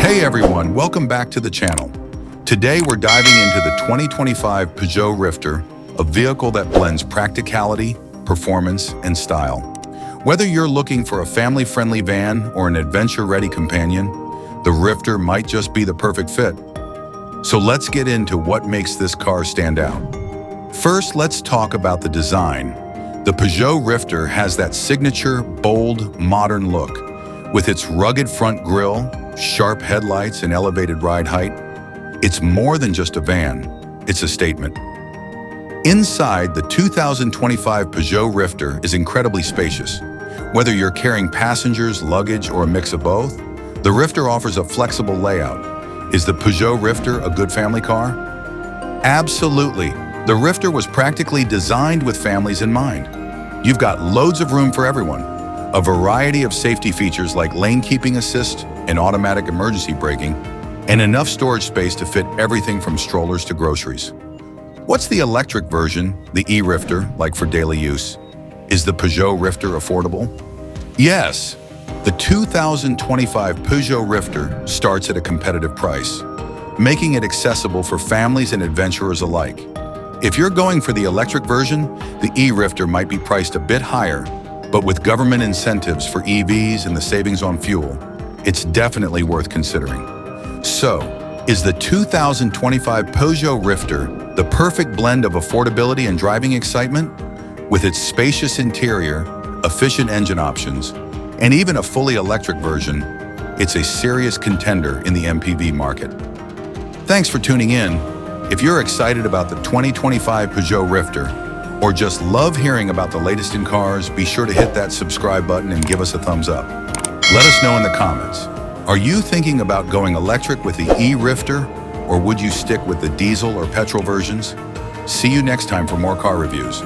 Hey everyone, welcome back to the channel. Today we're diving into the 2025 Peugeot Rifter, a vehicle that blends practicality, performance, and style. Whether you're looking for a family-friendly van or an adventure-ready companion, the Rifter might just be the perfect fit. So let's get into what makes this car stand out. First, let's talk about the design. The Peugeot Rifter has that signature, bold, modern look. With its rugged front grille, sharp headlights, and elevated ride height, it's more than just a van, it's a statement. Inside, the 2025 Peugeot Rifter is incredibly spacious. Whether you're carrying passengers, luggage, or a mix of both, the Rifter offers a flexible layout. Is the Peugeot Rifter a good family car? Absolutely. The Rifter was practically designed with families in mind. You've got loads of room for everyone. A variety of safety features like lane keeping assist and automatic emergency braking, and enough storage space to fit everything from strollers to groceries. What's the electric version, the e-Rifter, like for daily use? Is the Peugeot Rifter affordable? Yes. The 2025 Peugeot Rifter starts at a competitive price, making it accessible for families and adventurers alike. If you're going for the electric version, the e-Rifter might be priced a bit higher, but with government incentives for EVs and the savings on fuel, it's definitely worth considering. So, is the 2025 Peugeot Rifter the perfect blend of affordability and driving excitement? With its spacious interior, efficient engine options, and even a fully electric version, it's a serious contender in the MPV market. Thanks for tuning in. If you're excited about the 2025 Peugeot Rifter, or just love hearing about the latest in cars, be sure to hit that subscribe button and give us a thumbs up. Let us know in the comments. Are you thinking about going electric with the e-Rifter, or would you stick with the diesel or petrol versions? See you next time for more car reviews.